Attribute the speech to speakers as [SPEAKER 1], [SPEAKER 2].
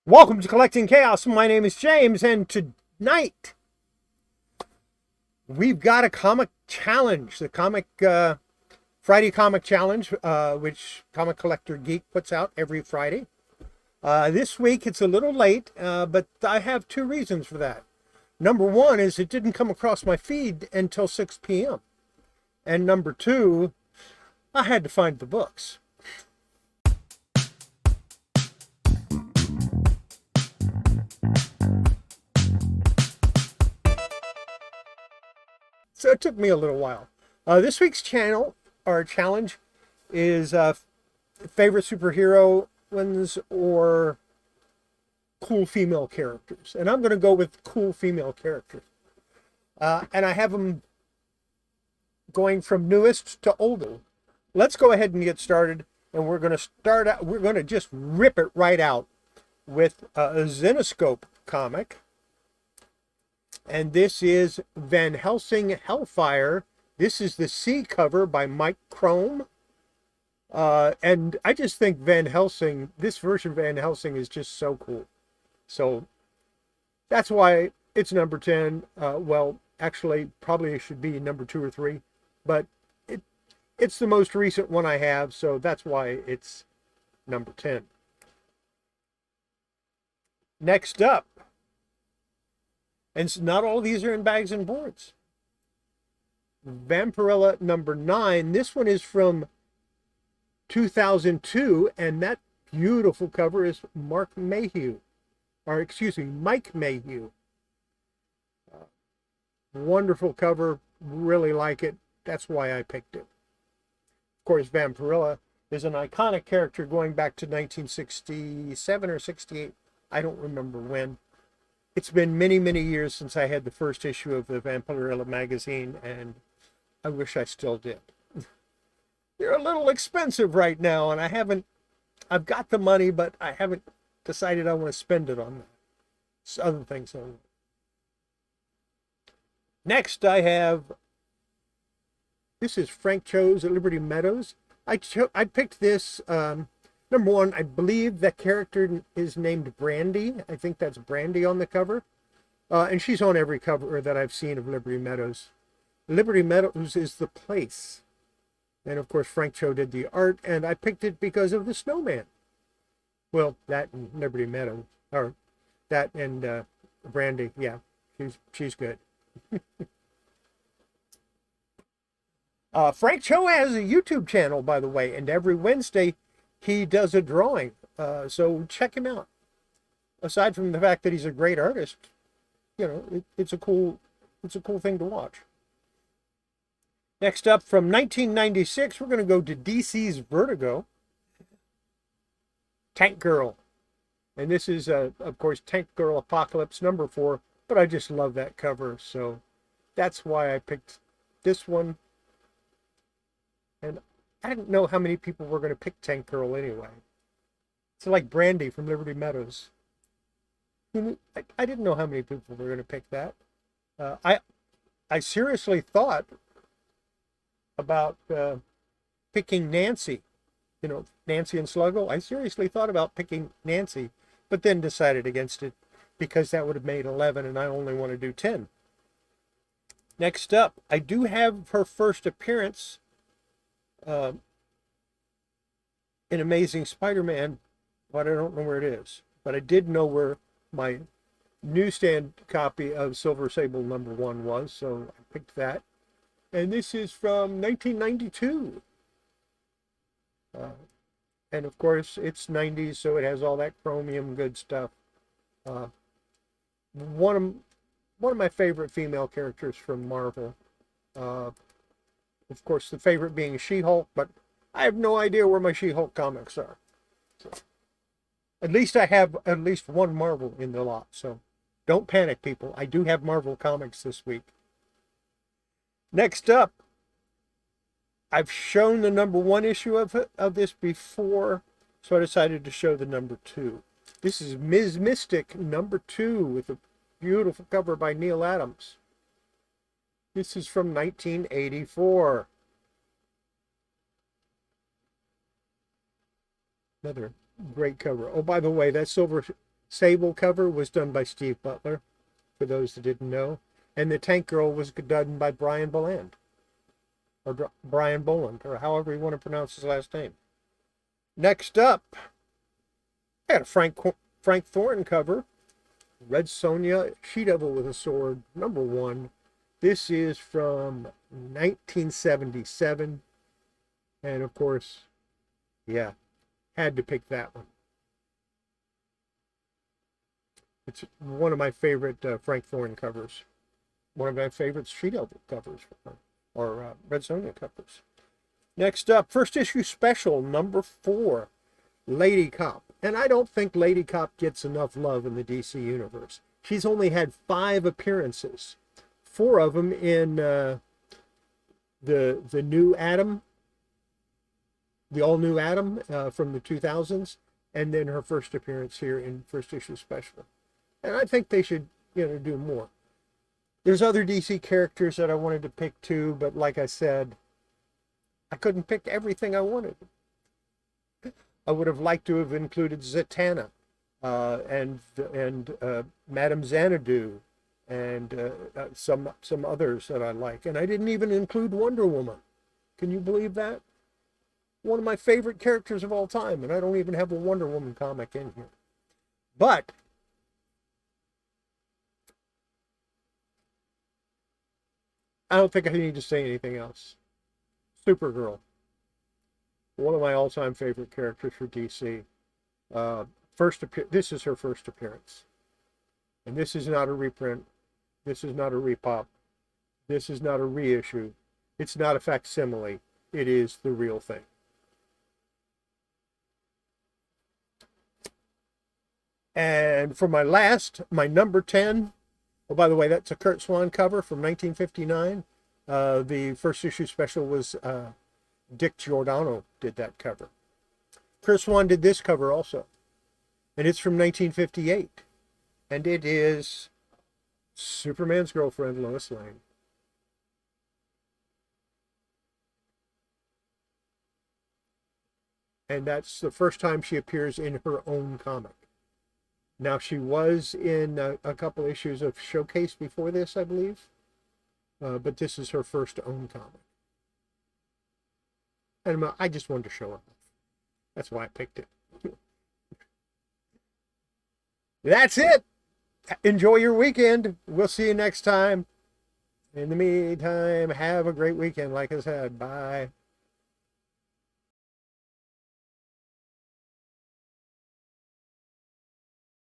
[SPEAKER 1] Welcome to Collecting Chaos. My name is James, and tonight we've got a comic challenge, the Friday comic challenge, which Comic Collector Geek puts out every Friday. This week it's a little late, but I have two reasons for that. Number one is it didn't come across my feed until 6 p.m. And number two, I had to find the books. So it took me a little while. This week's challenge is favorite superhero ones or cool female characters. And I'm going to go with cool female characters. And I have them going from newest to older. Let's go ahead and get started. And we're going to just rip it right out with a Zenescope comic. And this is Van Helsing Hellfire. This is the C cover by Krome. And I just think Van Helsing, this version of Van Helsing is just so cool. So that's why it's number 10. Well, actually, probably it should be number 2 or 3. But it's the most recent one I have, so that's why it's number 10. Next up. And not all of these are in bags and boards. Vampirella number 9. This one is from 2002, and that beautiful cover is Mike Mayhew. Wonderful cover. Really like it. That's why I picked it. Of course, Vampirella is an iconic character going back to 1967 or 68. I don't remember when. It's been many, many years since I had the first issue of the Vampirella magazine, and I wish I still did. They're a little expensive right now, and I've got the money, but I haven't decided I want to spend it on other things. Next, I have, this is Frank Cho's at Liberty Meadows. I picked this, number one, I believe that character is named Brandy. I think that's Brandy on the cover. And she's on every cover that I've seen of Liberty Meadows. Liberty Meadows is the place. And of course, Frank Cho did the art, and I picked it because of the snowman. Well, that and Liberty Meadows, or that and Brandy, yeah, she's good. Frank Cho has a YouTube channel, by the way, and every Wednesday he does a drawing, so check him out. Aside from the fact that he's a great artist, you know, it's a cool thing to watch. Next up, from 1996, we're going to go to DC's Vertigo, Tank Girl, and this is of course Tank Girl Apocalypse number 4. But I just love that cover, so that's why I picked this one. And I didn't know how many people were going to pick Tank Girl anyway. It's like Brandy from Liberty Meadows. I didn't know how many people were going to pick that. I seriously thought about picking Nancy. You know, Nancy and Sluggo. I seriously thought about picking Nancy, but then decided against it because that would have made 11, and I only want to do 10. Next up, I do have her first appearance in Amazing Spider-Man, but I don't know where it is. But I did know where my newsstand copy of Silver Sable number 1 was, so I picked that. And this is from 1992. And of course, it's 90s, so it has all that chromium good stuff. One of my favorite female characters from Marvel. Of course, the favorite being She-Hulk, but I have no idea where my She-Hulk comics are. So, at least I have at least one Marvel in the lot, so don't panic, people. I do have Marvel comics this week. Next up, I've shown the number 1 issue of this before, so I decided to show the number 2. This is Ms. Mystic number 2 with a beautiful cover by Neal Adams. This is from 1984. Another great cover. Oh, by the way, that Silver Sable cover was done by Steve Butler, for those that didn't know. And the Tank Girl was done by Brian Bolland, or Brian Bolland, or however you want to pronounce his last name. Next up, I got a Frank Thorne cover. Red Sonja, She-Devil with a Sword, #1. This is from 1977. And of course, yeah, had to pick that one. It's one of my favorite Frank Thorne covers. One of my favorite She-Devil covers, or Red Sonja covers. Next up, first issue special, #4, Lady Cop. And I don't think Lady Cop gets enough love in the DC universe. She's only had 5 appearances. 4 of them in the new Adam, the all-new Adam from the 2000s, and then her first appearance here in first issue special. And I think they should, do more. There's other DC characters that I wanted to pick too, but like I said, I couldn't pick everything I wanted. I would have liked to have included Zatanna and Madame Xanadu and some others that I like. And I didn't even include Wonder Woman. Can you believe that? One of my favorite characters of all time, and I don't even have a Wonder Woman comic in here. But I don't think I need to say anything else. Supergirl. One of my all-time favorite characters for DC. This is her first appearance. And this is not a reprint. This is not a repop. This is not a reissue. It's not a facsimile. It is the real thing. And for my #10, oh, by the way, that's a Curt Swan cover from 1959. The first issue special was Dick Giordano did that cover. Curt Swan did this cover also. And it's from 1958. And it is Superman's girlfriend, Lois Lane. And that's the first time she appears in her own comic. Now, she was in a couple issues of Showcase before this, I believe. But this is her first own comic. And I just wanted to show her. That's why I picked it. That's it. Enjoy your weekend. We'll see you next time. In the meantime, have a great weekend, like I said. Bye.